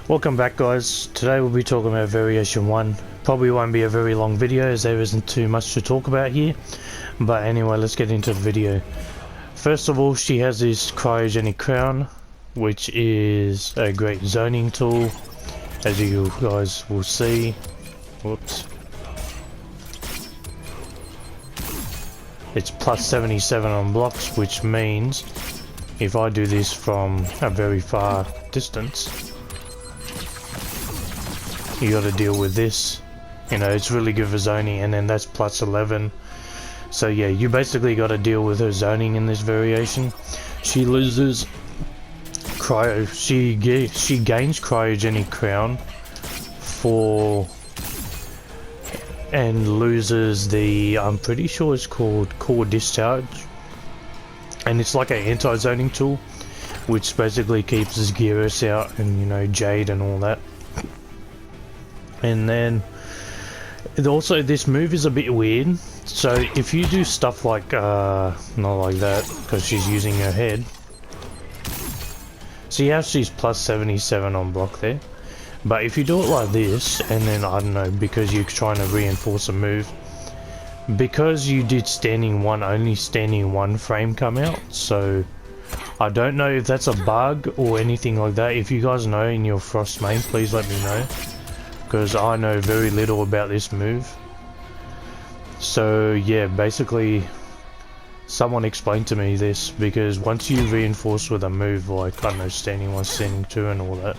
Welcome back, guys. Today we'll be talking about variation 1. Probably won't be a very long video as there isn't too much to talk about here, but anyway, let's get into the video. First of all, she has this cryogenic crown, which is a great zoning tool, as you guys will see. Whoops. It's plus 77 on blocks, which means if I do this from a very far distance, you got to deal with this. You know, it's really good for zoning, and then that's plus 11. So yeah, you basically got to deal with her zoning in this variation. She loses cryo. She gains cryogenic crown for, and loses the, I'm pretty sure it's called core discharge, and it's like an anti-zoning tool, which basically keeps Gyros out and, you know, Jade and all that. And then also this move is a bit weird, so if you do stuff like not like that, because she's using her head, see how she's plus 77 on block there, but if you do it like this, and then I don't know, because you're trying to reinforce a move, because you did standing one, only standing one frame come out, so I don't know if that's a bug or anything like that. If you guys know in your Frost main, please let me know, because I know very little about this move. So yeah, basically someone explained to me this, because once you reinforce with a move like, I don't know, standing one, standing two and all that,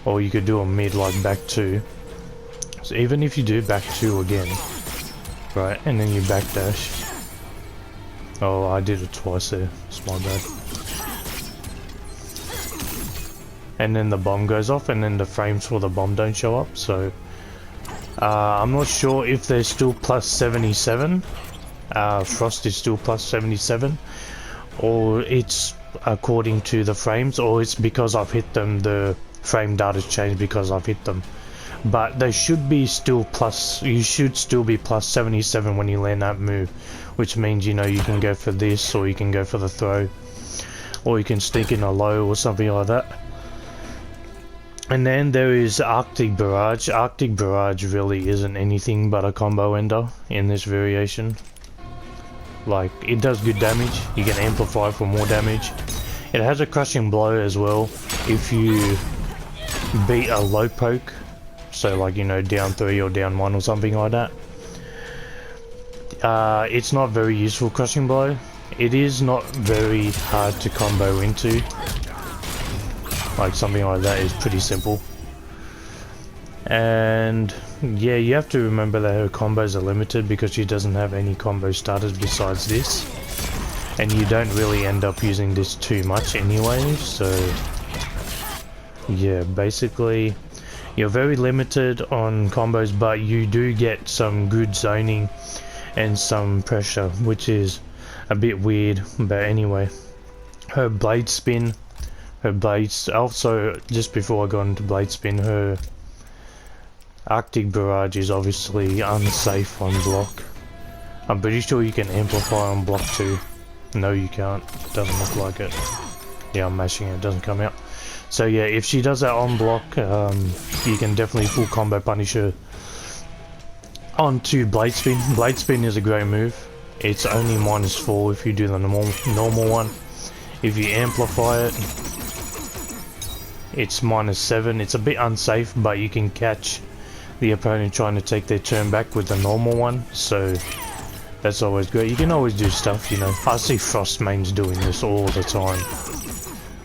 or you could do a mid like back two, so even if you do back two again, right, and then you backdash, oh, I did it twice there, it's my bad, and then the bomb goes off, and then the frames for the bomb don't show up. So I'm not sure if they're still plus 77, Frost is still plus 77, or it's according to the frames, or it's because I've hit them, the frame data's changed because I've hit them. But they should be still plus, you should still be plus 77 when you land that move, which means, you know, you can go for this, or you can go for the throw, or you can sneak in a low or something like that. And then there is Arctic Barrage. Arctic Barrage really isn't anything but a combo ender in this variation. Like, it does good damage, you can amplify for more damage. It has a crushing blow as well if you beat a low poke, so like, you know, down 3 or down 1 or something like that. It's not very useful, crushing blow. It is not very hard to combo into. Like, something like that is pretty simple. And yeah, you have to remember that her combos are limited because she doesn't have any combo starters besides this, and you don't really end up using this too much anyway. So yeah, basically you're very limited on combos, but you do get some good zoning and some pressure, which is a bit weird. But anyway, her blade spin, her blades, also just before I go into blade spin, her Arctic Barrage is obviously unsafe on block. I'm pretty sure you can amplify on block too. No, you can't, doesn't look like it. Yeah, I'm mashing it, doesn't come out. So yeah, if she does that on block, you can definitely full combo punish her. On to blade spin. Blade spin is a great move. It's only -4 if you do the normal one. If you amplify it, it's -7. It's a bit unsafe, but you can catch the opponent trying to take their turn back with the normal one, so that's always great. You can always do stuff, you know. I see Frost mains doing this all the time,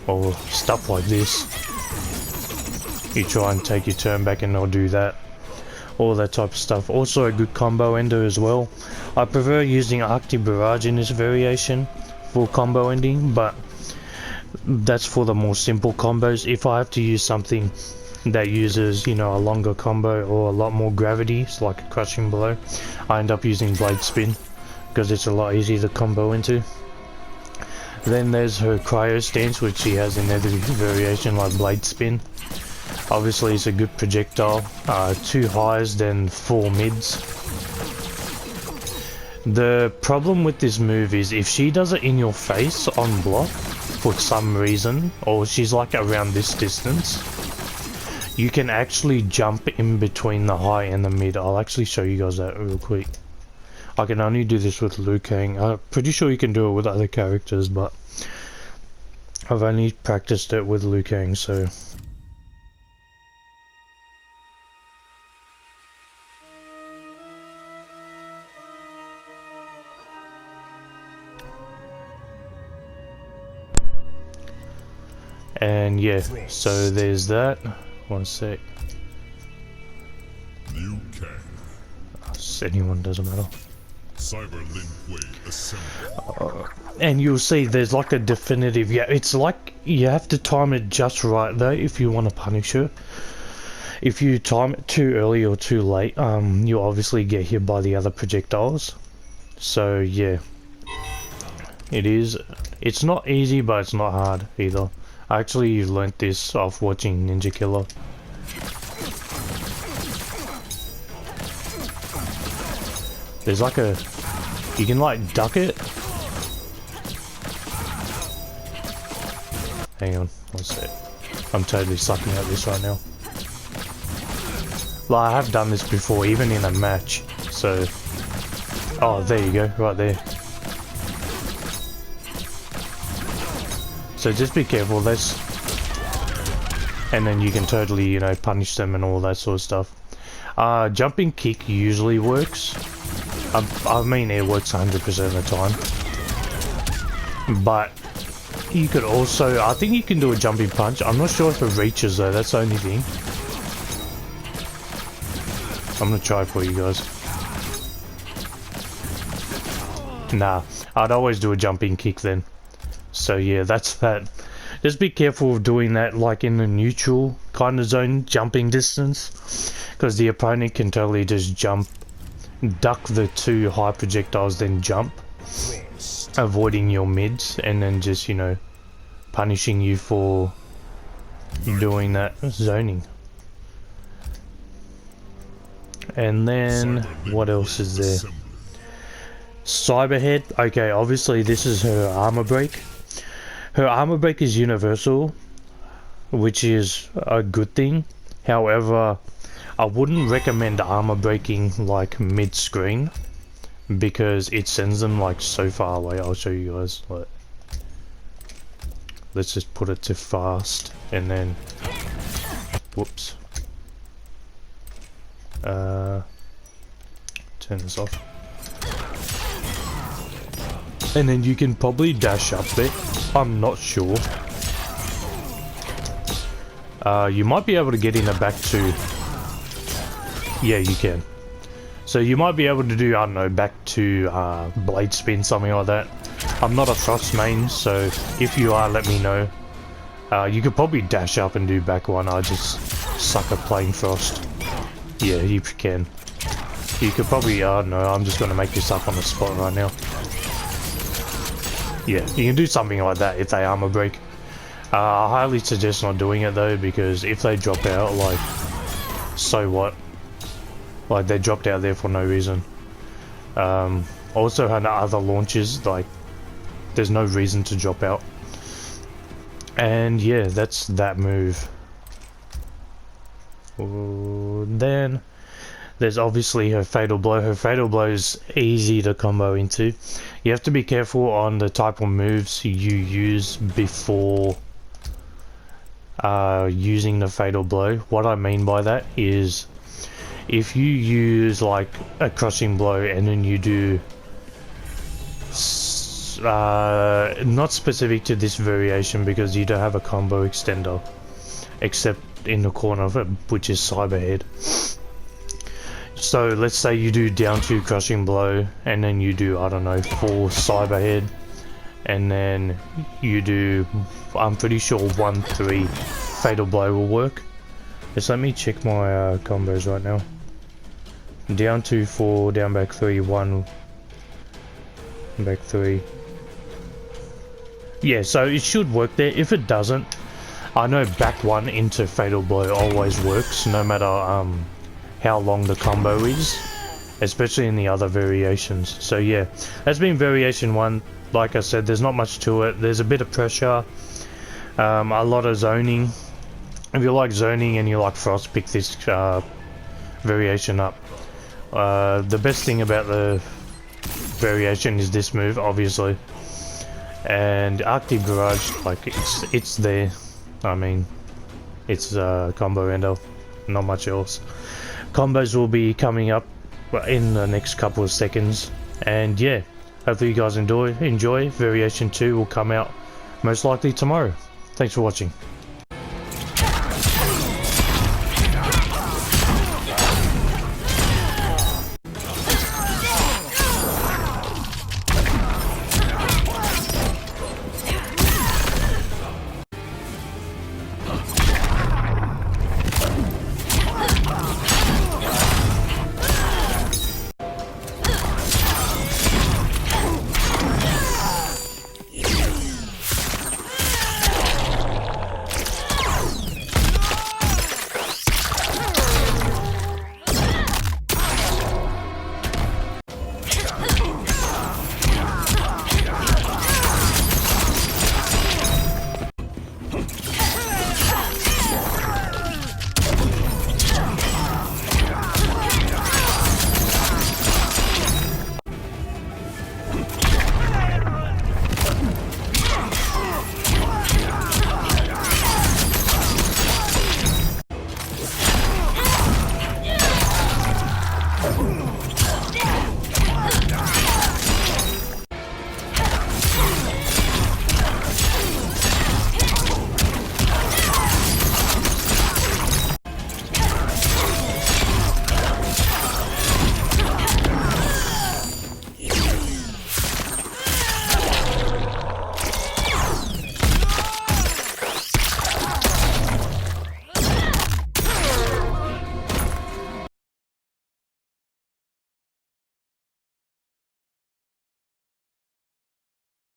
or stuff like this. You try and take your turn back and they'll do that, all that type of stuff. Also a good combo ender as well. I prefer using Arctic Barrage in this variation for combo ending, but that's for the more simple combos. If I have to use something that uses, you know, a longer combo or a lot more gravity, it's like a crushing blow, I end up using blade spin because it's a lot easier to combo into. Then there's her cryo stance, which she has in every variation, like blade spin. Obviously it's a good projectile, 2 highs then 4 mids. The problem with this move is if she does it in your face on block for some reason, or she's like around this distance, you can actually jump in between the high and the mid. I'll actually show you guys that real quick. I can only do this with Liu Kang. I'm pretty sure you can do it with other characters, but I've only practiced it with Liu Kang, so... And yeah, so there's that. One sec. Liu Kang. Anyone, doesn't matter. Cyber Lin Kuei assembled. And you'll see there's like a definitive, yeah, it's like you have to time it just right though if you want to punish her. If you time it too early or too late, you obviously get hit by the other projectiles. So yeah, it's not easy, but it's not hard either. I actually learnt this off watching Ninja Killer. There's like a... you can like duck it. Hang on, one sec. I'm totally sucking at this right now. Like, I have done this before, even in a match, so... oh, there you go, right there. So just be careful, that's... and then you can totally, you know, punish them and all that sort of stuff. Jumping kick usually works. I mean, it works 100% of the time. But you could also, I think you can do a jumping punch. I'm not sure if it reaches though, that's the only thing. I'm gonna try it for you guys. Nah, I'd always do a jumping kick then. So yeah, that's that. Just be careful of doing that like in the neutral kind of zone, jumping distance. Because the opponent can totally just jump, duck the two high projectiles, then jump. Avoiding your mids and then just, you know, punishing you for doing that zoning. And then, what else is there? Cyberhead. Okay, obviously this is her armor break. Her armor break is universal, which is a good thing. However, I wouldn't recommend armor breaking like mid-screen because it sends them like so far away. I'll show you guys. Like, let's just put it to fast and then whoops. Turn this off. And then you can probably dash up there. I'm not sure. You might be able to get in the back too. Yeah, you can. So you might be able to do, I don't know, back to blade spin, something like that. I'm not a Frost main, so if you are, let me know. You could probably dash up and do back one. I just suck at playing Frost. Yeah, you can. You could probably, I don't know, I'm just going to make this up on the spot right now. Yeah, you can do something like that if they armor break. I highly suggest not doing it though, because if they drop out, like, so what? Like, they dropped out there for no reason. Also, on other launches, like, there's no reason to drop out. And yeah, that's that move. Then there's obviously her fatal blow. Her fatal blow is easy to combo into. You have to be careful on the type of moves you use before using the fatal blow. What I mean by that is if you use like a crushing blow and then you do not specific to this variation because you don't have a combo extender except in the corner of it, which is Cyberhead. So let's say you do down 2 crushing blow and then you do, I don't know, 4 Cyberhead and then you do, I'm pretty sure 1-3 fatal blow will work. Just let me check my combos right now. Down 2 4, down back 3 1, back 3. Yeah, so it should work there. If it doesn't, I know back 1 into fatal blow always works, no matter how long the combo is, especially in the other variations. So yeah, that's been variation 1. Like I said, there's not much to it. There's a bit of pressure, a lot of zoning, if you like zoning and you like frost, pick this variation up. The best thing about the variation is this move, obviously, and Arctic Barrage, like it's there. I mean, it's a combo ender, not much else. Combos will be coming up in the next couple of seconds, and yeah, hopefully you guys enjoy. Variation 2 will come out most likely tomorrow. Thanks for watching.